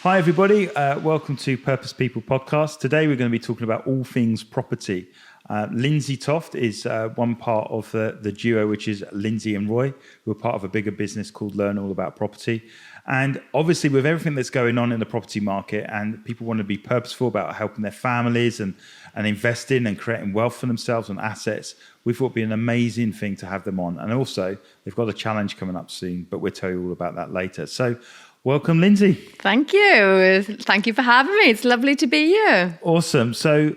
Hi, everybody. Welcome to Purpose People Podcast. Today, we're going to be talking about all things property. Lynsey Toft is one part of the duo, which is Lynsey and Roy, who are part of a bigger business called Learn All About Property. And obviously, with everything that's going on in the property market and people want to be purposeful about helping their families and investing and creating wealth for themselves and assets, we thought it'd be an amazing thing to have them on. And also, they've got a challenge coming up soon, but we'll tell you all about that later. So welcome, Lynsey. Thank you. Thank you for having me. It's lovely to be here. Awesome. So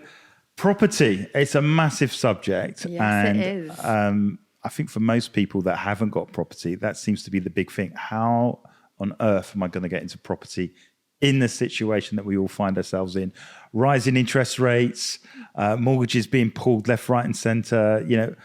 property, it's a massive subject. Yes, and, it is. I think for most people that haven't got property, that seems to be the big thing. How on earth am I going to get into property in the situation that we all find ourselves in? Rising interest rates, mortgages being pulled left, right, and centre. You know,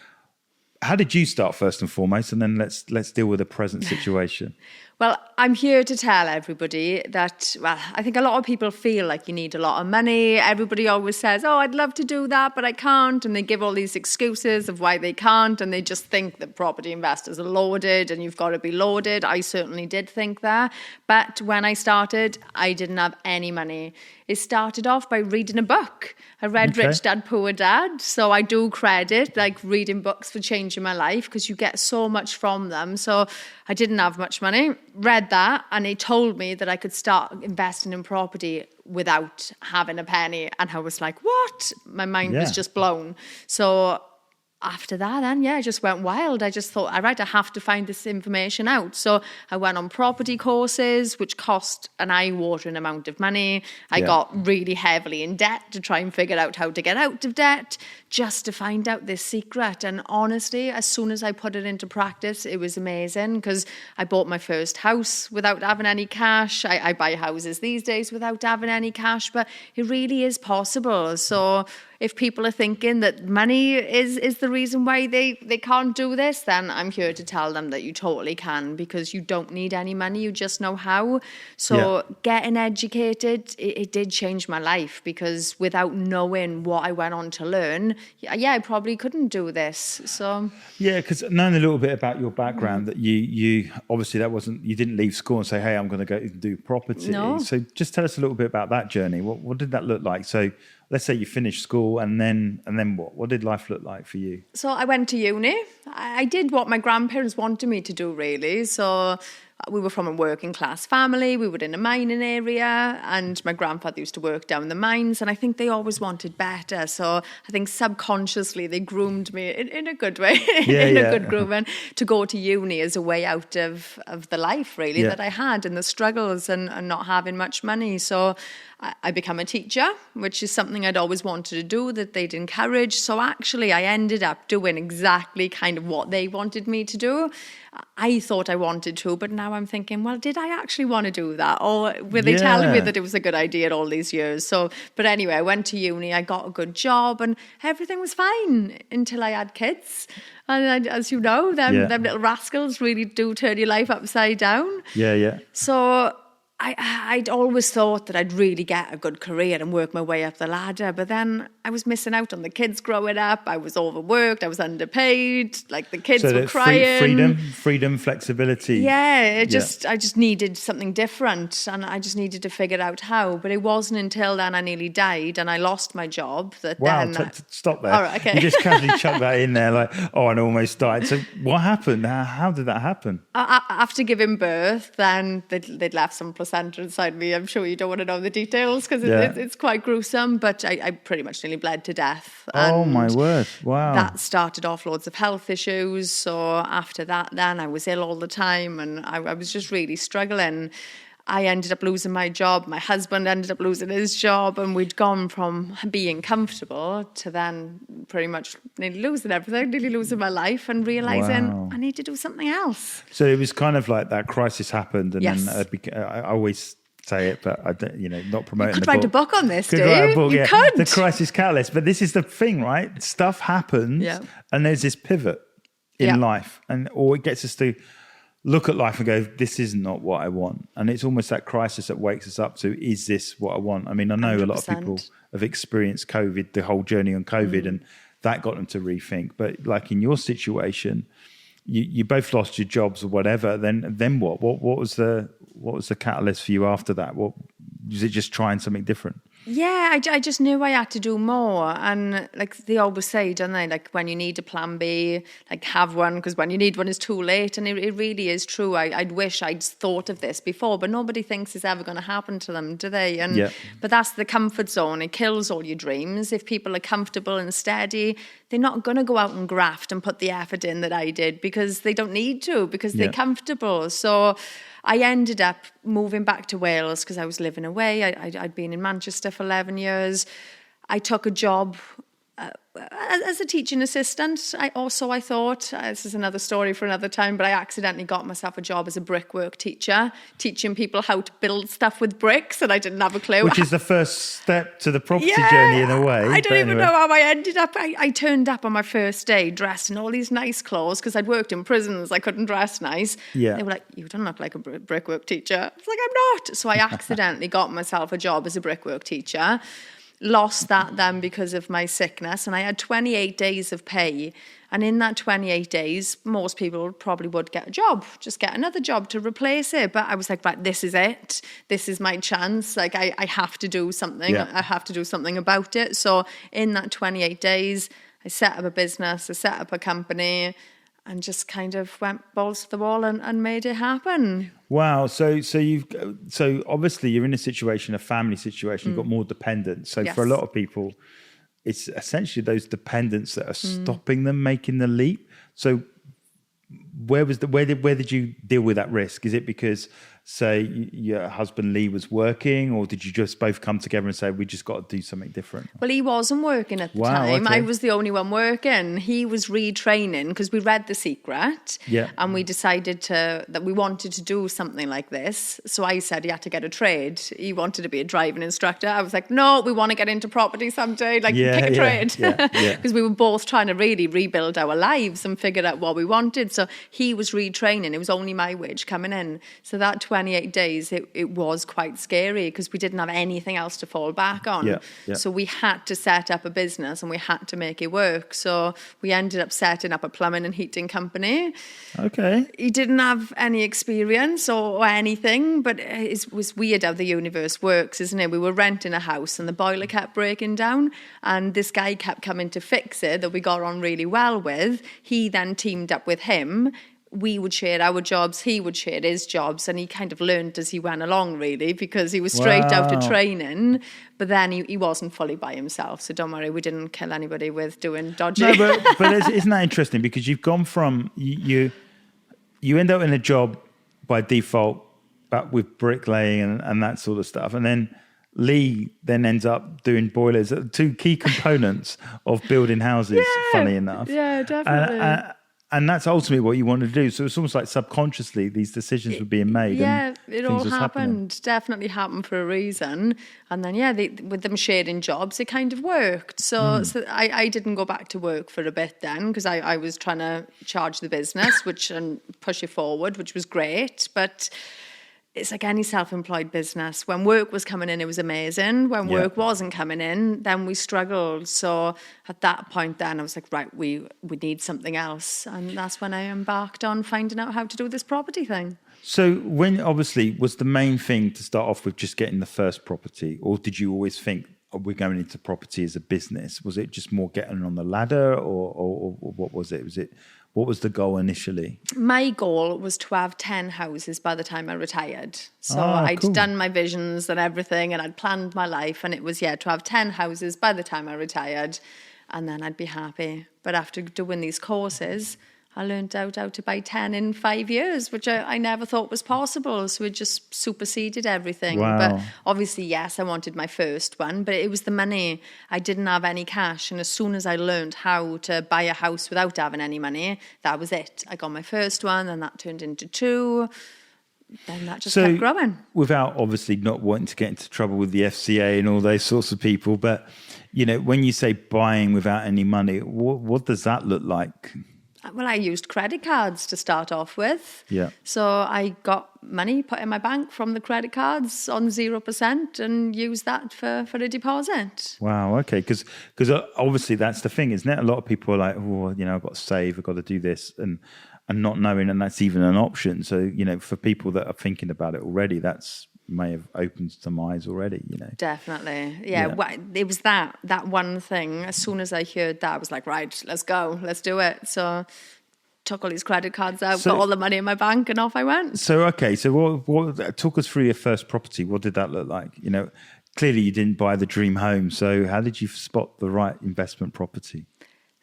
how did you start first and foremost? And then let's deal with the present situation. Well, I'm here to tell everybody that, I think a lot of people feel like you need a lot of money. Everybody always says, oh, I'd love to do that, but I can't. And they give all these excuses of why they can't. And they just think that property investors are loaded and you've got to be loaded. I certainly did think that. But when I started, I didn't have any money. It started off by reading a book. I read Rich Dad, Poor Dad. So I do credit like reading books for changing my life because you get so much from them. So I didn't have much money, read that, and it told me that I could start investing in property without having a penny. And I was like, what? My mind was just blown. So after that, then, I just went wild. I just thought, all right, I have to find this information out. So I went on property courses, which cost an eye-watering amount of money. I got really heavily in debt to try and figure out how to get out of debt, just to find out this secret. And honestly, as soon as I put it into practice, it was amazing because I bought my first house without having any cash. I buy houses these days without having any cash, but it really is possible. So if people are thinking that money is the reason why they can't do this, then I'm here to tell them that you totally can, because you don't need any money, you just know how. So getting educated, it did change my life, because without knowing what I went on to learn, I probably couldn't do this. So because knowing a little bit about your background, that you obviously you didn't leave school and say, hey, I'm going to go and do property. No. So just tell us a little bit about that journey. What did that look like? So let's say you finished school, and then what? What did life look like for you? So I went to uni. I did what my grandparents wanted me to do, really. So we were from a working class family. We were in a mining area, and my grandfather used to work down the mines, and I think they always wanted better. So I think subconsciously they groomed me in a good way, a good grooming, to go to uni as a way out of the life, really, that I had, and the struggles and not having much money. So I became a teacher, which is something I'd always wanted to do, that they'd encourage. So actually I ended up doing exactly kind of what they wanted me to do. I thought I wanted to, but now I'm thinking, well, did I actually want to do that? Or were they telling me that it was a good idea all these years? So, but anyway, I went to uni, I got a good job, and everything was fine until I had kids. And as you know, them little rascals really do turn your life upside down. So I'd always thought that I'd really get a good career and work my way up the ladder, but then I was missing out on the kids growing up. I was overworked, I was underpaid, like the kids were crying. Freedom, flexibility. I just needed something different, and I just needed to figure out how. But it wasn't until then I nearly died and I lost my job that stop there. All right, okay. You just casually chuck that in there like, oh, I almost died. So what happened? How did that happen? After giving birth, then they'd left some placenta inside me. I'm sure you don't want to know the details because it's quite gruesome, but I pretty much nearly bled to death. Oh my word, wow. That started off loads of health issues. So after that, then I was ill all the time, and I was just really struggling. I ended up losing my job. My husband ended up losing his job, and we'd gone from being comfortable to then pretty much nearly losing everything, nearly losing my life, and realising I need to do something else. So it was kind of like that crisis happened, and then I always say it, but I don't, not promoting. You could write a book on this, dude. You could. The crisis catalyst. But this is the thing, right? Stuff happens, and there's this pivot in life, or it gets us to look at life and go, this is not what I want. And it's almost that crisis that wakes us up to, is this what I want? I mean, I know 100%. A lot of people have experienced COVID, the whole journey on COVID, and that got them to rethink. But like in your situation, you both lost your jobs or whatever. Then what? What was the catalyst for you after that? was it just trying something different? Yeah, I just knew I had to do more. And like they always say, don't they? Like when you need a plan B, like have one, because when you need one, it's too late. And it really is true. I'd wish I'd thought of this before, but nobody thinks it's ever going to happen to them, do they? And But that's the comfort zone. It kills all your dreams. If people are comfortable and steady, they're not going to go out and graft and put the effort in that I did, because they don't need to, because they're comfortable. So I ended up moving back to Wales because I was living away. I'd been in Manchester for 11 years. I took a job as a teaching assistant. I thought, this is another story for another time, but I accidentally got myself a job as a brickwork teacher, teaching people how to build stuff with bricks, and I didn't have a clue. Which is the first step to the property journey in a way. I don't even know how I ended up. I turned up on my first day dressed in all these nice clothes because I'd worked in prisons. I couldn't dress nice. Yeah. They were like, you don't look like a brickwork teacher. I was like, I'm not. So I accidentally got myself a job as a brickwork teacher. Lost that then because of my sickness, and I had 28 days of pay. And in that 28 days, most people probably would get a job, just get another job to replace it. But I was like, right, this is it. This is my chance. Like, I have to do something. Yeah. I have to do something about it. So in that 28 days, I set up a business, I set up a company, and just kind of went balls to the wall and made it happen. Wow. So obviously you're in a family situation, you've got more dependents. So for a lot of people, it's essentially those dependents that are stopping them making the leap. So where did you deal with that risk? Is it because, say, your husband Lee was working, or did you just both come together and say, we just got to do something different? Well, he wasn't working at the time. Okay. I was the only one working. He was retraining because we read The Secret, and we decided that we wanted to do something like this. So I said he had to get a trade. He wanted to be a driving instructor. I was like, no, we want to get into property someday, pick a trade. Because we were both trying to really rebuild our lives and figure out what we wanted. So he was retraining. It was only my wage coming in. So that 28 days, it was quite scary because we didn't have anything else to fall back on. So we had to set up a business and we had to make it work. So we ended up setting up a plumbing and heating company. Okay. He didn't have any experience or anything, but it was weird how the universe works, isn't it? We were renting a house and the boiler kept breaking down, and this guy kept coming to fix it that we got on really well with. He then teamed up with him. We would share our jobs, he would share his jobs, and he kind of learned as he went along, really, because he was straight out of training, but then he wasn't fully by himself. So don't worry, we didn't kill anybody with doing dodgy. No, but isn't that interesting? Because you've gone from, you end up in a job by default, but with bricklaying and that sort of stuff, and then Lee then ends up doing boilers, two key components of building houses, funny enough. Yeah, definitely. And that's ultimately what you wanted to do. So it's almost like subconsciously these decisions were being made. Yeah, it all happened. Definitely happened for a reason. And then, with them sharing jobs, it kind of worked. So I didn't go back to work for a bit then because I was trying to charge the business and push it forward, which was great. But it's like any self-employed business. When work was coming in, it was amazing. When work wasn't coming in, then we struggled. So at that point then, I was like, right, we need something else. And that's when I embarked on finding out how to do this property thing. So when, obviously, was the main thing to start off with just getting the first property? Or did you always think, we're going into property as a business? Was it just more getting on the ladder or what was it? What was the goal initially? My goal was to have 10 houses by the time I retired. So I'd done my visions and everything, and I'd planned my life, and it was, to have 10 houses by the time I retired, and then I'd be happy. But after doing these courses, I learned out how to buy 10 in 5 years, which I never thought was possible. So it just superseded everything. Wow. But obviously, yes, I wanted my first one, but it was the money. I didn't have any cash. And as soon as I learned how to buy a house without having any money, that was it. I got my first one, and that turned into 2. Then that just kept growing. Without obviously not wanting to get into trouble with the FCA and all those sorts of people, but, when you say buying without any money, what does that look like? Well, I used credit cards to start off with. Yeah. So I got money put in my bank from the credit cards on 0% and used that for a deposit. Wow, okay. Because obviously that's the thing, isn't it? A lot of people are like, I've got to save, I've got to do this, and not knowing, and that's even an option. So, for people that are thinking about it already, that's may have opened some eyes already, Definitely. Yeah. It was that one thing. As soon as I heard that, I was like, right, let's go. Let's do it. So took all these credit cards out, got all the money in my bank, and off I went. So, okay. So what talk us through your first property. What did that look like? Clearly you didn't buy the dream home. So how did you spot the right investment property?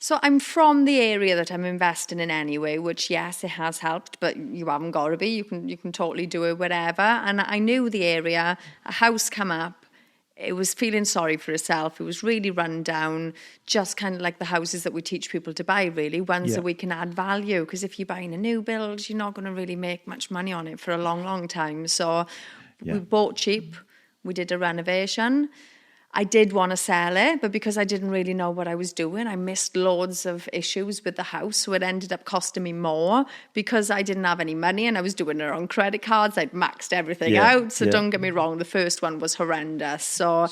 So I'm from the area that I'm investing in anyway, which, yes, it has helped, but you haven't got to be. You can totally do it wherever. And I knew the area. A house come up. It was feeling sorry for itself. It was really run down, just kind of like the houses that we teach people to buy, really, ones that we can add value. Because if you're buying a new build, you're not going to really make much money on it for a long, long time. So we bought cheap. We did a renovation. I did want to sell it, but because I didn't really know what I was doing, I missed loads of issues with the house. So it ended up costing me more because I didn't have any money and I was doing it on credit cards. I'd maxed everything out. So don't get me wrong, the first one was horrendous. So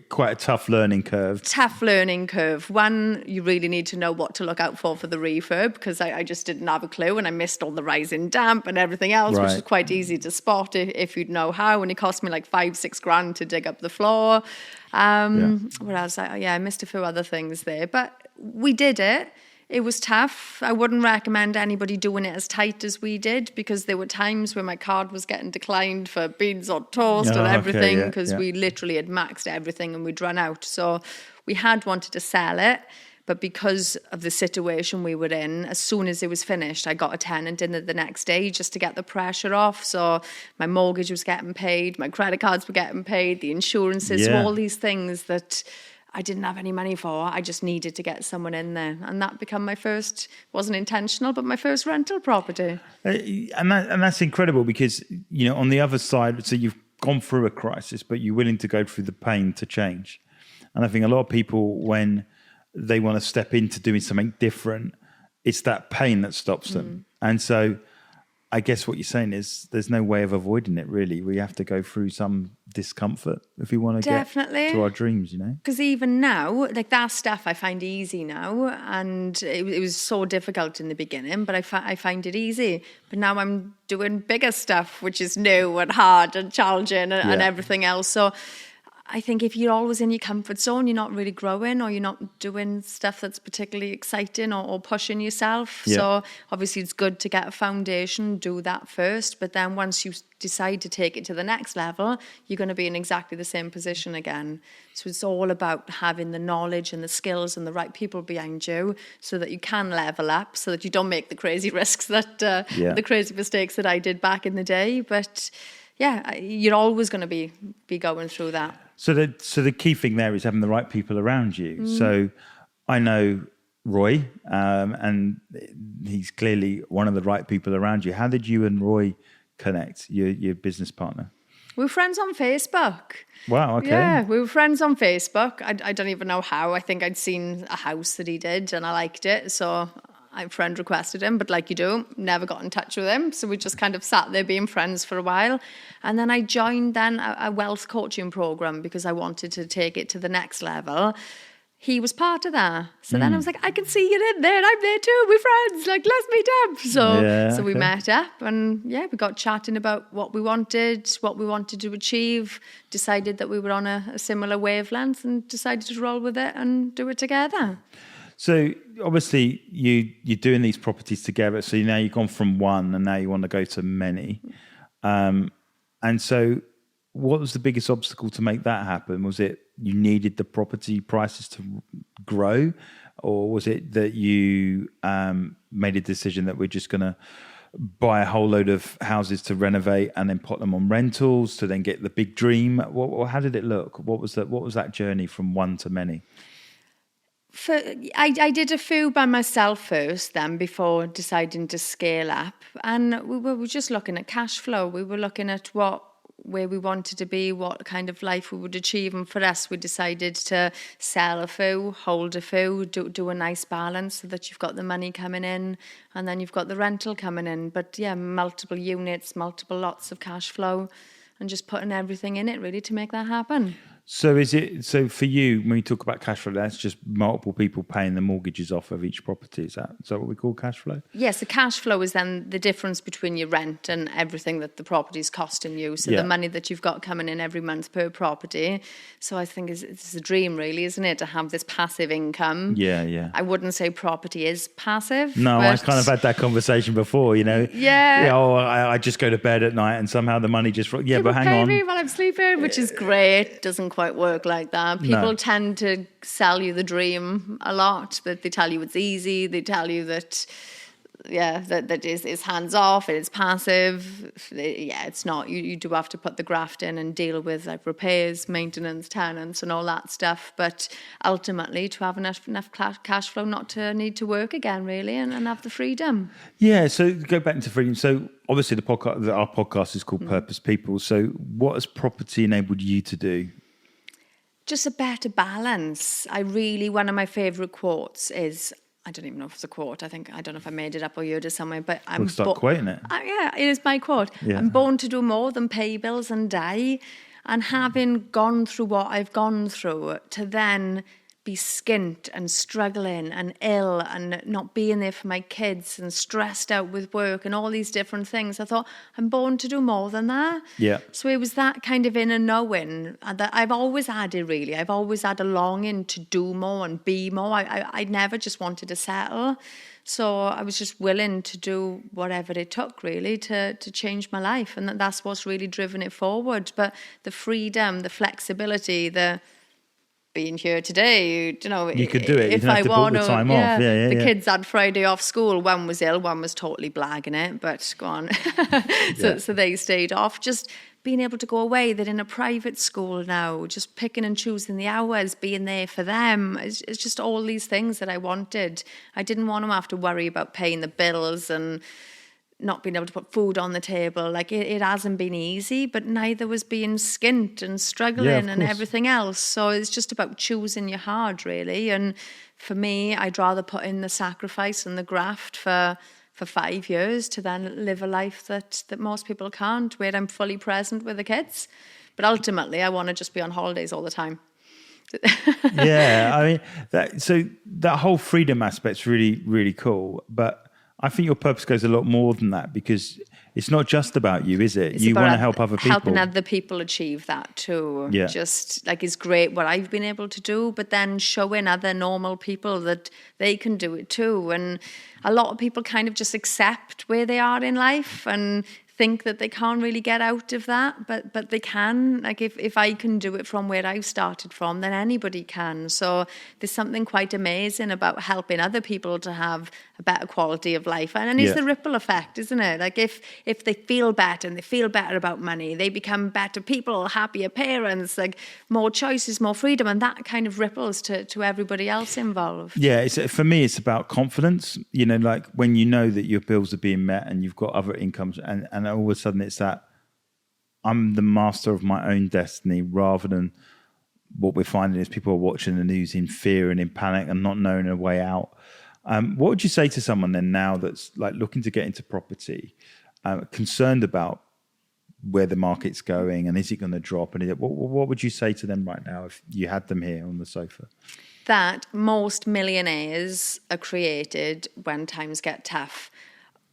quite a tough learning curve. Tough learning curve. One, you really need to know what to look out for the refurb, because I just didn't have a clue and I missed all the rising damp and everything else, which is quite easy to spot if you'd know how. And it cost me like 5-6 grand to dig up the floor. What else? I missed a few other things there, but we did it. It was tough. I wouldn't recommend anybody doing it as tight as we did, because there were times where my card was getting declined for beans on toast and everything, because we literally had maxed everything and we'd run out. So we had wanted to sell it, but because of the situation we were in, as soon as it was finished, I got a tenant in the next day just to get the pressure off. So my mortgage was getting paid, my credit cards were getting paid, the insurances, all these things that I didn't have any money for. I just needed to get someone in there. And that became my first, wasn't intentional, but my first rental property. And that's incredible because, on the other side, so you've gone through a crisis, but you're willing to go through the pain to change. And I think a lot of people, when they want to step into doing something different, it's that pain that stops them. And so I guess what you're saying is there's no way of avoiding it, really. We have to go through some discomfort if we want to get to our dreams, Because even now, like that stuff I find easy now, and it was so difficult in the beginning, but I find it easy. But now I'm doing bigger stuff, which is new and hard and challenging and everything else. So I think if you're always in your comfort zone, you're not really growing, or you're not doing stuff that's particularly exciting or pushing yourself. Yeah. So obviously it's good to get a foundation, do that first. But then once you decide to take it to the next level, you're going to be in exactly the same position again. So it's all about having the knowledge and the skills and the right people behind you so that you can level up, so that you don't make the crazy risks that the crazy mistakes that I did back in the day. But yeah, you're always going to be going through that. So the key thing there is having the right people around you. So I know Roy, and he's clearly one of the right people around you. How did you and Roy connect, your business partner? We were friends on Facebook. Wow, okay. Yeah, we were friends on Facebook. I don't even know how. I think I'd seen a house that he did and I liked it. So my friend requested him, but like you do, never got in touch with him. So we just kind of sat there being friends for a while. And then I joined a wealth coaching program because I wanted to take it to the next level. He was part of that. So then I was like, I can see you in there and I'm there too. We're friends. Like, let's meet up. So we met up and we got chatting about what we wanted to achieve, decided that we were on a similar wavelength and decided to roll with it and do it together. So obviously you're doing these properties together. So now you've gone from one and now you want to go to many. And so what was the biggest obstacle to make that happen? Was it you needed the property prices to grow? Or was it that you made a decision that we're just going to buy a whole load of houses to renovate and then put them on rentals to then get the big dream? How did it look? What was that journey from one to many? I did a few by myself first then before deciding to scale up, and we were just looking at cash flow. We were looking at where we wanted to be, what kind of life we would achieve, and for us we decided to sell a few, hold a few, do a nice balance so that you've got the money coming in and then you've got the rental coming in. But multiple units, multiple lots of cash flow, and just putting everything in it really to make that happen. So so for you, when you talk about cash flow, that's just multiple people paying the mortgages off of each property. Is that what we call cash flow? Yes, the cash flow is then the difference between your rent and everything that the property's costing you. So the money that you've got coming in every month per property. So I think it's a dream, really, isn't it, to have this passive income? Yeah. I wouldn't say property is passive. No, I kind of had that conversation before, Yeah. I just go to bed at night and somehow the money just... Yeah, but hang pay on. me while I'm sleeping, which is great. Doesn't quite work like that. People tend to sell you the dream a lot, that they tell you it's easy, they tell you that that is hands off, it's passive. It's not. You do have to put the graft in and deal with like repairs, maintenance, tenants and all that stuff, but ultimately to have enough cash flow not to need to work again, really, and have the freedom. Yeah, so go back into freedom. So obviously our podcast is called Purpose People. So what has property enabled you to do? Just a better balance. One of my favourite quotes is, I don't even know if it's a quote. I don't know if I made it up or heard it somewhere, but We'll start quoting it. Yeah, it is my quote. Yeah. I'm born to do more than pay bills and die. And having gone through what I've gone through, to then be skint and struggling and ill and not being there for my kids and stressed out with work and all these different things, I thought, I'm born to do more than that. Yeah. So it was that kind of inner knowing that I've always had it, really. I've always had a longing to do more and be more. I never just wanted to settle. So I was just willing to do whatever it took, really, to change my life. And that's what's really driven it forward. But the freedom, the flexibility, being here today, you could do it. You didn't have to book the time off. The kids had Friday off school. One was ill, one was totally blagging it, but go on. So they stayed off. Just being able to go away. They're in a private school now, just picking and choosing the hours, being there for them. It's just all these things that I wanted. I didn't want to have to worry about paying the bills and not being able to put food on the table. Like it hasn't been easy, but neither was being skint and struggling and everything else. So it's just about choosing your hard, really. And for me, I'd rather put in the sacrifice and the graft for 5 years to then live a life that most people can't, where I'm fully present with the kids. But ultimately, I want to just be on holidays all the time. Yeah, I mean, that whole freedom aspect's really, really cool. But I think your purpose goes a lot more than that, because it's not just about you, is it? You want to help other people. Helping other people achieve that too. Yeah. Just like it's great what I've been able to do, but then showing other normal people that they can do it too. And a lot of people kind of just accept where they are in life and think that they can't really get out of that, but they can. Like if I can do it from where I've started from, then anybody can. So there's something quite amazing about helping other people to have a better quality of life. And it's the ripple effect, isn't it? Like if they feel better and they feel better about money, they become better people, happier parents, like more choices, more freedom, and that kind of ripples to everybody else involved. Yeah, for me, it's about confidence. Like when you know that your bills are being met and you've got other incomes, and all of a sudden it's that I'm the master of my own destiny, rather than what we're finding is people are watching the news in fear and in panic and not knowing a way out. What would you say to someone then now that's like looking to get into property, concerned about where the market's going and is it going to drop? And what would you say to them right now if you had them here on the sofa? That most millionaires are created when times get tough.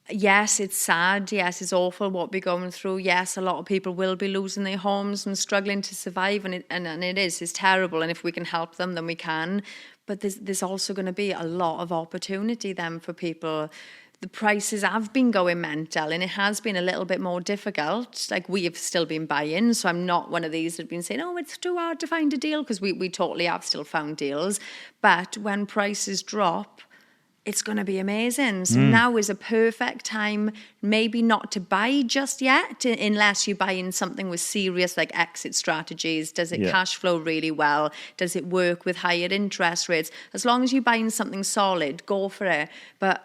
Yes, it's sad. Yes, it's awful what we're going through. Yes, a lot of people will be losing their homes and struggling to survive, and it's terrible. And if we can help them, then we can. But there's also going to be a lot of opportunity then for people. The prices have been going mental, and it has been a little bit more difficult. Like we have still been buying, so I'm not one of these that have been saying, oh, it's too hard to find a deal, because we totally have still found deals. But when prices drop, it's going to be amazing. So now is a perfect time, maybe not to buy just yet, unless you're buying something with serious like exit strategies. Does it cash flow really well? Does it work with higher interest rates? As long as you're buying something solid, go for it. But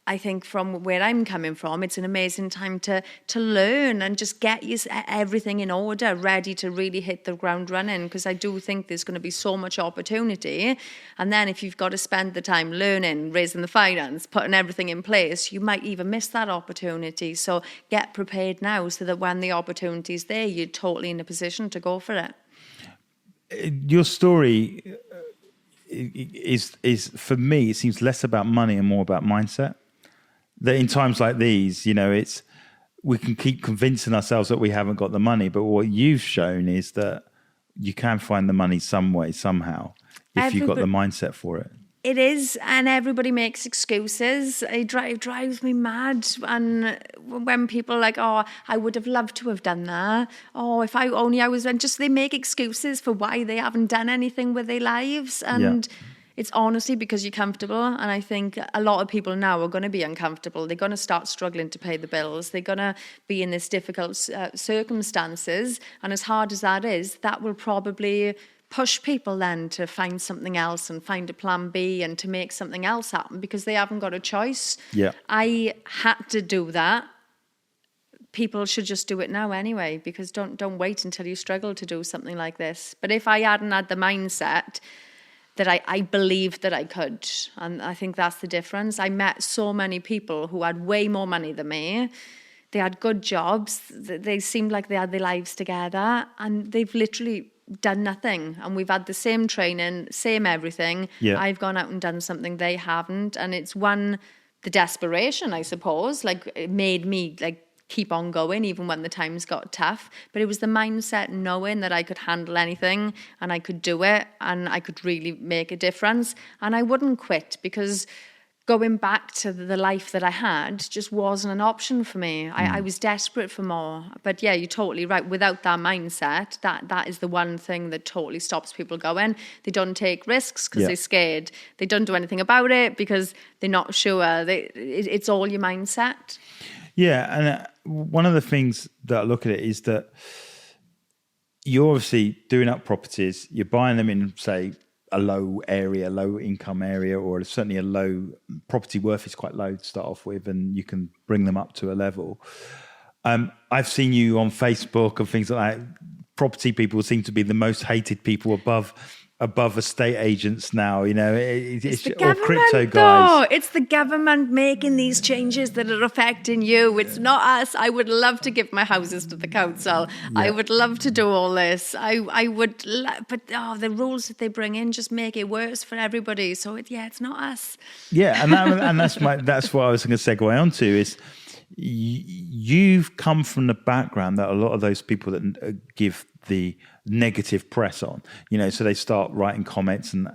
I think from where I'm coming from, it's an amazing time to learn and just get everything in order, ready to really hit the ground running, because I do think there's going to be so much opportunity. And then if you've got to spend the time learning, raising the finance, putting everything in place, you might even miss that opportunity. So get prepared now so that when the opportunity's there, you're totally in a position to go for it. your story is for me, it seems less about money and more about mindset. That in times like these, we can keep convincing ourselves that we haven't got the money, but what you've shown is that you can find the money some way, somehow, if you've got the mindset for it. It is, and everybody makes excuses. It drives me mad. And when people are like, oh, I would have loved to have done that. Oh, if I only I was, and just they make excuses for why they haven't done anything with their lives. And it's honestly because you're comfortable. And I think a lot of people now are going to be uncomfortable. They're going to start struggling to pay the bills. They're going to be in this difficult circumstances. And as hard as that is, that will probably push people then to find something else and find a plan B and to make something else happen because they haven't got a choice. Yeah. I had to do that. People should just do it now anyway, because don't wait until you struggle to do something like this. But if I hadn't had the mindset that I believed that I could, and I think that's the difference. I met so many people who had way more money than me. They had good jobs. They seemed like they had their lives together, and they've literally done nothing. And we've had the same training, same everything. Yeah. I've gone out and done something they haven't. And it's the desperation, I suppose, like it made me like keep on going even when the times got tough. But it was the mindset knowing that I could handle anything and I could do it and I could really make a difference. And I wouldn't quit, because going back to the life that I had just wasn't an option for me. I was desperate for more. But yeah, you're totally right. Without that mindset, that is the one thing that totally stops people going. They don't take risks because they're scared. They don't do anything about it because they're not sure. It's all your mindset. Yeah, and one of the things that I look at it is that you're obviously doing up properties. You're buying them in, say, a low income area, or certainly a low property worth is quite low to start off with, and you can bring them up to a level. I've seen you on Facebook and things like that. Property people seem to be the most hated people above estate agents now, it's the or crypto government, guys. though. It's the government making these changes that are affecting you. It's not us. I would love to give my houses to the council. Yeah. I would love to do all this. I would, but the rules that they bring in just make it worse for everybody. So it's not us. Yeah, and that's what I was going to segue on to is you've come from the background that a lot of those people that give the negative press on, so they start writing comments and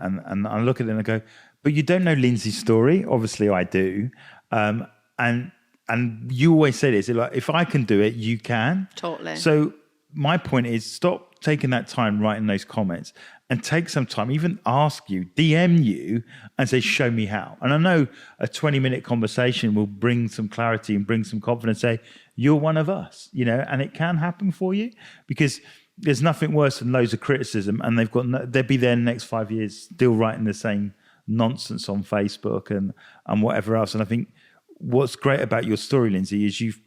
I look at it and I go, but you don't know Lynsey's story. Obviously I do. And you always say this, like, if I can do it, you can. Totally. So my point is, stop taking that time writing those comments and take some time, even DM you and say, show me how. And I know a 20-minute conversation will bring some clarity and bring some confidence, say, you're one of us, and it can happen for you, because there's nothing worse than loads of criticism and they'll be there in the next 5 years still writing the same nonsense on Facebook and whatever else. And I think what's great about your story, Lynsey, is you've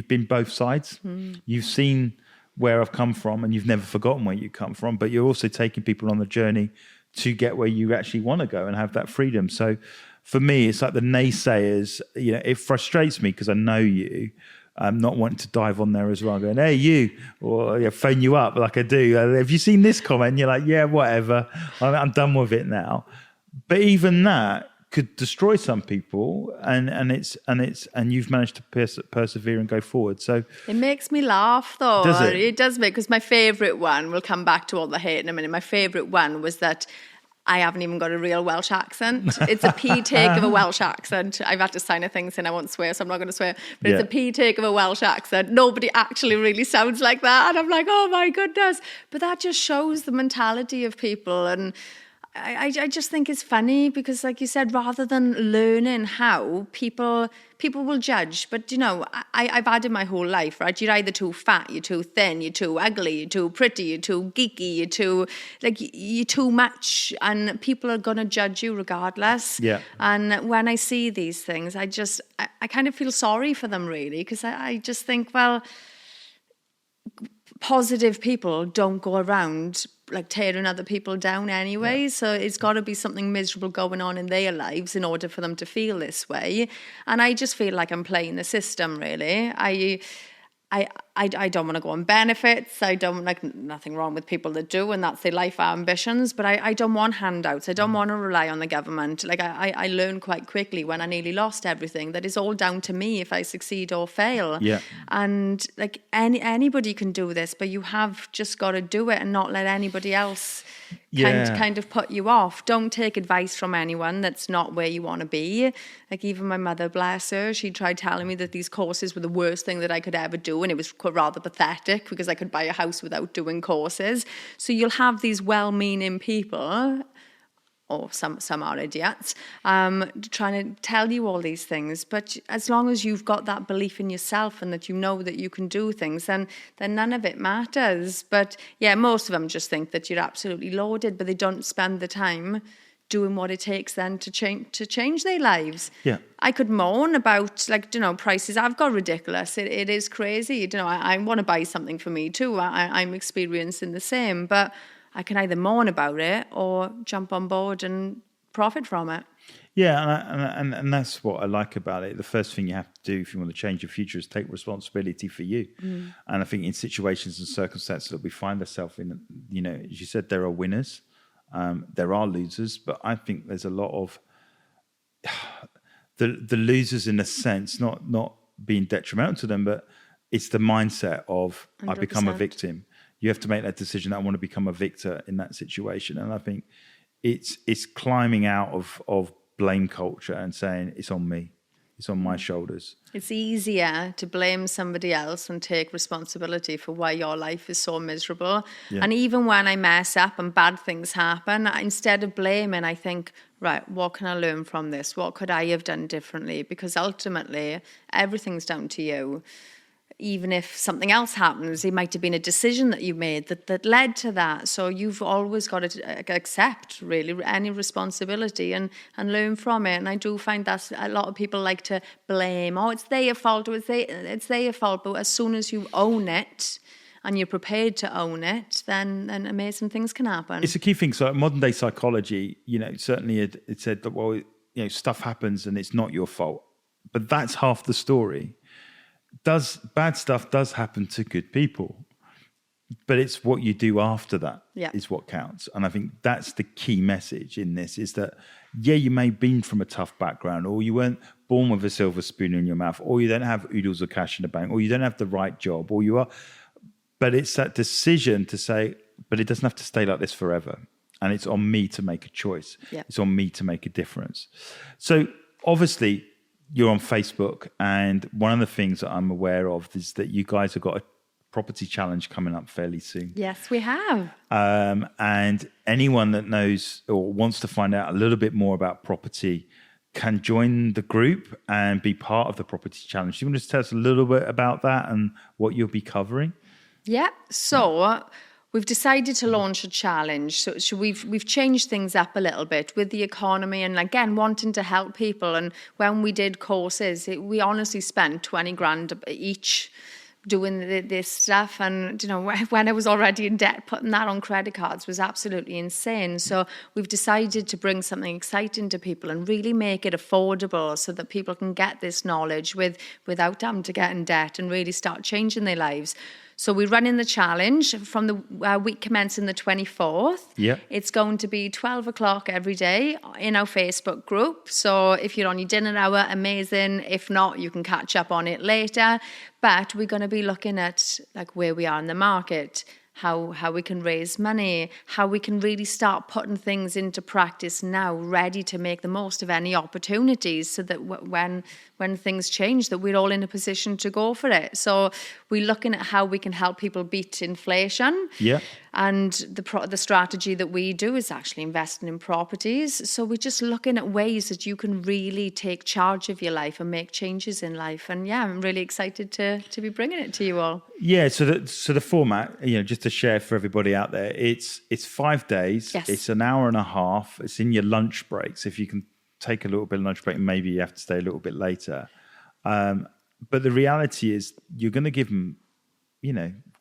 been both sides. You've seen where I've come from and you've never forgotten where you come from, but you're also taking people on the journey to get where you actually want to go and have that freedom. So for me, it's like the naysayers, it frustrates me because I know you. I'm not wanting to dive on there as well, going, hey, you, or phone you up like I do. Have you seen this comment? And you're like, yeah, whatever. I'm done with it now. But even that could destroy some people, and you've managed to persevere and go forward. So it makes me laugh, though. Does it? It does make, because my favourite one, we'll come back to all the hate in a minute. My favourite one was that I haven't even got a real Welsh accent. It's a P take of a Welsh accent. I've had to sign a thing saying I won't swear, so I'm not going to swear. But it's a P take of a Welsh accent. Nobody actually really sounds like that. And I'm like, oh my goodness. But that just shows the mentality of people. And I just think it's funny because, like you said, rather than learning how, people will judge. But, I've had it my whole life, right? You're either too fat, you're too thin, you're too ugly, you're too pretty, you're too geeky, you're too much. And people are going to judge you regardless. Yeah. And when I see these things, I kind of feel sorry for them, really, because I just think, well, positive people don't go around like tearing other people down anyway. So it's got to be something miserable going on in their lives in order for them to feel this way. And I just feel like I'm playing the system, really. I don't want to go on benefits. I don't, like, nothing wrong with people that do, and that's their life ambitions, but I don't want handouts. I don't want to rely on the government. Like, I learned quite quickly when I nearly lost everything that it's all down to me if I succeed or fail. Yeah. And like anybody can do this, but you have just got to do it and not let anybody else kind of put you off. Don't take advice from anyone that's not where you want to be. Like, even my mother, bless her, she tried telling me that these courses were the worst thing that I could ever do, and it was rather pathetic because I could buy a house without doing courses. So you'll have these well-meaning people, or some are idiots, trying to tell you all these things. But as long as you've got that belief in yourself and that you know that you can do things, then none of it matters. But yeah, most of them just think that you're absolutely loaded, but they don't spend the time doing what it takes then to change their lives. Yeah. I could moan about, like, prices I've got ridiculous. It is crazy. I want to buy something for me too. I'm experiencing the same, but I can either moan about it or jump on board and profit from it. Yeah, and that's what I like about it. The first thing you have to do if you want to change your future is take responsibility for you. And I think in situations and circumstances that we find ourselves in, as you said, there are winners, there are losers, but I think there's a lot of the losers in a sense, not being detrimental to them, but it's the mindset of 100%. I become a victim. You have to make that decision. I want to become a victor in that situation. And I think it's climbing out of blame culture and saying it's on me. It's on my shoulders. It's easier to blame somebody else and take responsibility for why your life is so miserable. Yeah. And even when I mess up and bad things happen, instead of blaming, I think, right, what can I learn from this? What could I have done differently? Because ultimately, everything's down to you. Even if something else happens, it might have been a decision that you made that led to that. So you've always got to accept, really, any responsibility and learn from it. And I do find that a lot of people like to blame, it's their fault, or it's their fault. But as soon as you own it and you're prepared to own it, then amazing things can happen. It's a key thing. So modern day psychology, certainly it said that, stuff happens and it's not your fault. But that's half the story. Bad stuff does happen to good people, but it's what you do after that is what counts. And I think that's the key message in this, is that, you may have been from a tough background, or you weren't born with a silver spoon in your mouth, or you don't have oodles of cash in the bank, or you don't have the right job, or you are, but it's that decision to say, but it doesn't have to stay like this forever. And it's on me to make a choice. Yeah. It's on me to make a difference. So obviously, you're on Facebook, and one of the things that I'm aware of is that you guys have got a property challenge coming up fairly soon. Yes, we have. And anyone that knows or wants to find out a little bit more about property can join the group and be part of the property challenge. Do you want to just tell us a little bit about that and what you'll be covering? Yeah, so we've decided to launch a challenge. So we've changed things up a little bit with the economy and, again, wanting to help people. And when we did courses, we honestly spent 20 grand each doing this stuff. And, when I was already in debt, putting that on credit cards was absolutely insane. So we've decided to bring something exciting to people and really make it affordable so that people can get this knowledge without having to get in debt and really start changing their lives. So we're running the challenge from the week commencing the 24th. Yeah. It's going to be 12 o'clock every day in our Facebook group. So if you're on your dinner hour, amazing. If not, you can catch up on it later. But we're going to be looking at, like, where we are in the market, how we can raise money, how we can really start putting things into practice now, ready to make the most of any opportunities, so that when things change, that we're all in a position to go for it. So we're looking at how we can help people beat inflation. Yeah. And the strategy that we do is actually investing in properties. So we're just looking at ways that you can really take charge of your life and make changes in life. And I'm really excited to be bringing it to you all. Yeah. So the format, just to share for everybody out there, it's 5 days. Yes. It's an hour and a half. It's in your lunch breaks. If you can take a little bit of lunch break, and maybe you have to stay a little bit later. But the reality is, you're going to give them,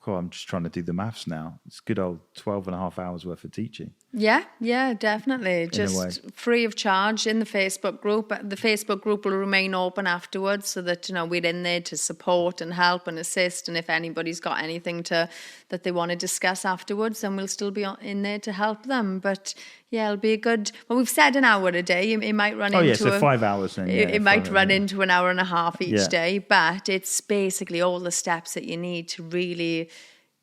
I'm just trying to do the maths now. It's good old 12 and a half hours worth of teaching. Yeah, definitely. a way. Just free of charge in the Facebook group. The Facebook group will remain open afterwards so that, we're in there to support and help and assist. And if anybody's got anything that they want to discuss afterwards, then we'll still be in there to help them. But yeah, it'll be we've said an hour a day. It might run into so 5 hours then. It might run into an hour and a half each day, but it's basically all the steps that you need to really,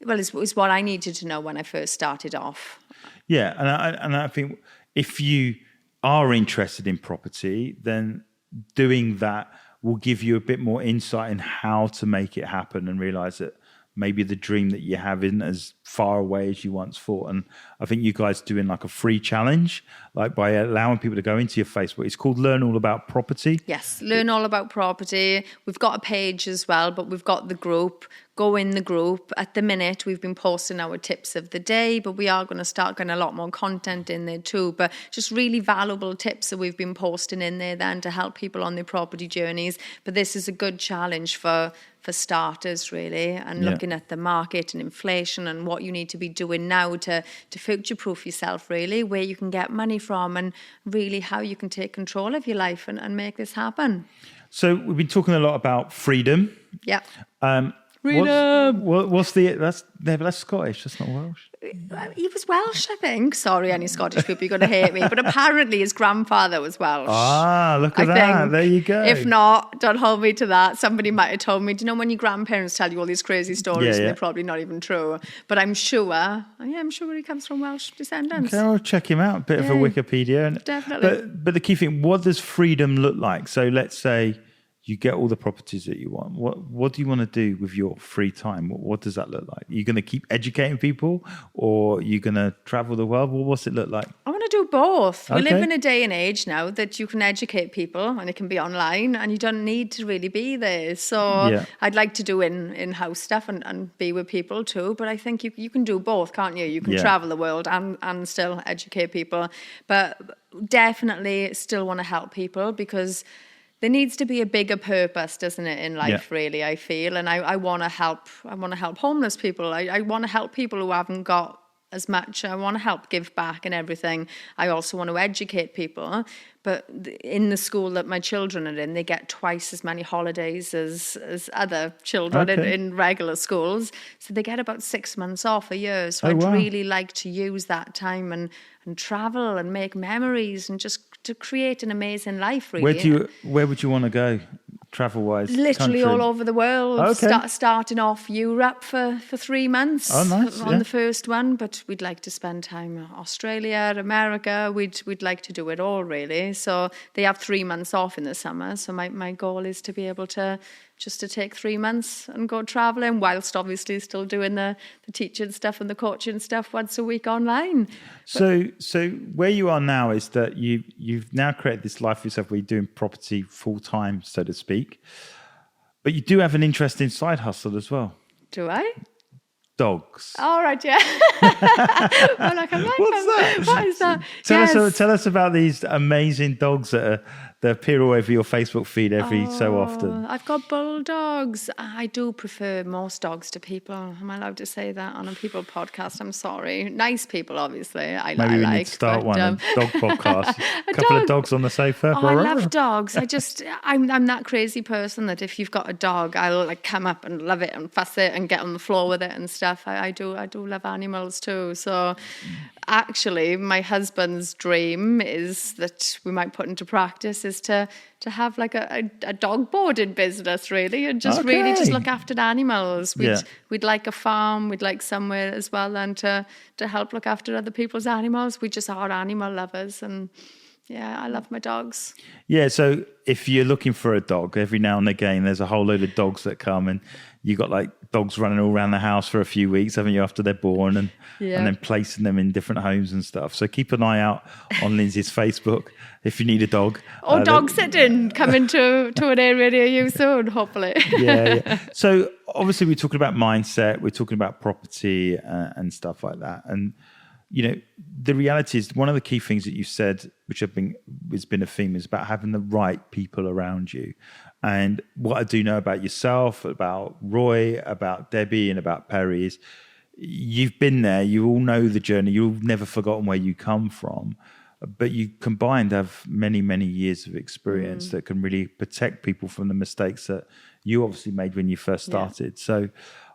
it's what I needed to know when I first started off. Yeah, and I think if you are interested in property, then doing that will give you a bit more insight in how to make it happen and realise that maybe the dream that you have isn't as far away as you once thought. And I think you guys doing like a free challenge, like by allowing people to go into your Facebook. It's called Learn All About Property. Yes, Learn All About Property. We've got a page as well, but we've got the group. Go in the group. At the minute, we've been posting our tips of the day, but we are going to start getting a lot more content in there too. But just really valuable tips that we've been posting in there then to help people on their property journeys. But this is a good challenge for starters, really, and looking at the market and inflation and what you need to be doing now to future-proof yourself, really, where you can get money from and really how you can take control of your life and make this happen. So we've been talking a lot about freedom. Yeah. Freedom. What's that's Scottish, that's not Welsh. He was Welsh, I think. Sorry, any Scottish people, you're going to hate me. But apparently his grandfather was Welsh. Look at that. Think. There you go. If not, don't hold me to that. Somebody might have told me, do you know when your grandparents tell you all these crazy stories and they're probably not even true? But I'm sure he comes from Welsh descendants. Okay, I'll check him out. Bit of a Wikipedia. Definitely. But the key thing, what does freedom look like? So let's say you get all the properties that you want. What do you want to do with your free time? What does that look like? Are you going to keep educating people, or are you going to travel the world? What's it look like? I want to do both. We live in a day and age now that you can educate people and it can be online and you don't need to really be there. So I'd like to do in-house stuff and be with people too. But I think you can do both, can't you? You can travel the world and still educate people. But definitely still want to help people because there needs to be a bigger purpose, doesn't it, in life, really, I feel. And I want to help. I want to help homeless people. I want to help people who haven't got as much. I want to help give back and everything. I also want to educate people. But in the school that my children are in, they get twice as many holidays as other children in regular schools. So they get about 6 months off a year. So I'd really like to use that time and travel and make memories and just to create an amazing life, really. Where would you want to go, travel-wise? Literally all over the world. Starting off Europe for 3 months on the first one, but we'd like to spend time in Australia, America. We'd like to do it all, really. So they have 3 months off in the summer. So my goal is to be able to take 3 months and go traveling, whilst obviously still doing the teaching stuff and the coaching stuff once a week online. So where you are now is that you've now created this life for yourself where you're doing property full time, so to speak. But you do have an interesting side hustle as well. Do I? Dogs. All right, yeah. What's that? What is that? Tell us about these amazing dogs that appear all over your Facebook feed every so often. I've got bulldogs. I do prefer most dogs to people. Am I allowed to say that on a people podcast? I'm sorry. Nice people, obviously. Maybe we need to start one, a dog podcast. A couple of dogs on the sofa. I love dogs. I'm that crazy person that if you've got a dog, I'll like come up and love it and fuss it and get on the floor with it and stuff. I do love animals too. So actually, my husband's dream is that we might put into practice is to have like a dog boarding business, really, and just really just look after the animals. We'd like a farm, we'd like somewhere as well, and to help look after other people's animals. We just are animal lovers, and I love my dogs. Yeah, so if you're looking for a dog, every now and again there's a whole load of dogs that come, and you got like dogs running all around the house for a few weeks, haven't you, after they're born, and then placing them in different homes and stuff. So keep an eye out on Lynsey's Facebook if you need a dog. Or dog sitting, coming to an area near you soon, hopefully. So obviously we're talking about mindset, we're talking about property and stuff like that. And, you know, the reality is one of the key things that you said, which has been a theme, is about having the right people around you. And what I do know about yourself, about Roy, about Debbie, and about Perry is you've been there, you all know the journey, you've never forgotten where you come from, but you combined have many, many years of experience that can really protect people from the mistakes that you obviously made when you first started. Yeah. So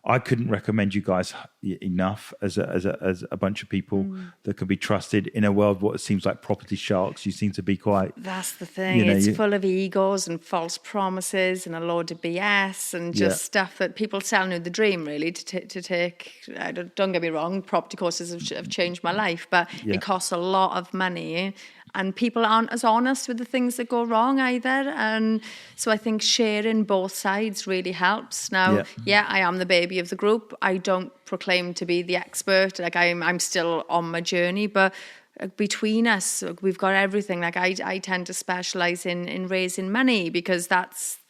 I couldn't recommend you guys enough as a bunch of people that can be trusted in a world what seems like property sharks. You seem to be quite... That's the thing. It's full of egos and false promises and a load of BS and just stuff that people selling you the dream, really, to take... Don't get me wrong, property courses have changed my life, but it costs a lot of money. And people aren't as honest with the things that go wrong either. And so I think sharing both sides really helps. Now, I am the baby of the group. I don't proclaim to be the expert. Like I'm still on my journey, but between us, we've got everything. Like I tend to specialize in raising money because that's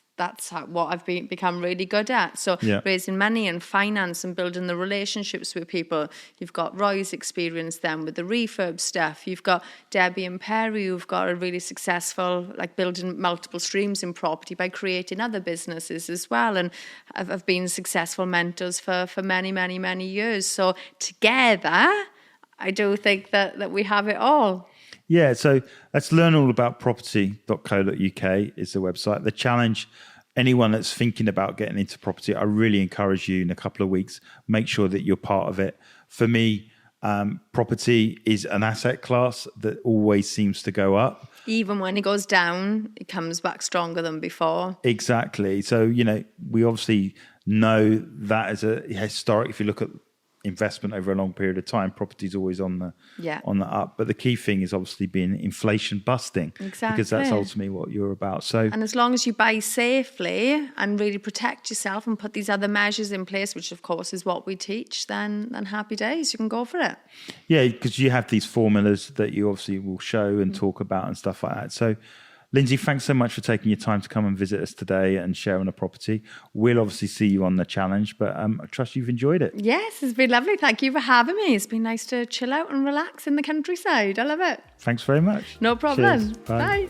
what I've become really good at. So raising money and finance and building the relationships with people. You've got Roy's experience then with the refurb stuff. You've got Debbie and Perry who've got a really successful, like building multiple streams in property by creating other businesses as well. And I've been successful mentors for many, many, many years. So together, I do think that we have it all. Yeah, so let's learn all about property.co.uk is the website. The challenge, anyone that's thinking about getting into property, I really encourage you in a couple of weeks, make sure that you're part of it. For me, property is an asset class that always seems to go up. Even when it goes down, it comes back stronger than before. Exactly. So, we obviously know that as a historic, if you look at investment over a long period of time, property is always on the up. But the key thing is obviously being inflation busting. Exactly. Because that's ultimately what you're about. So, and as long as you buy safely and really protect yourself and put these other measures in place, which of course is what we teach, then happy days, you can go for it. Yeah, because you have these formulas that you obviously will show and talk about and stuff like that. So Lynsey, thanks so much for taking your time to come and visit us today and share on a property. We'll obviously see you on the challenge, but I trust you've enjoyed it. Yes, it's been lovely. Thank you for having me. It's been nice to chill out and relax in the countryside. I love it. Thanks very much. No problem. Cheers. Bye. Bye.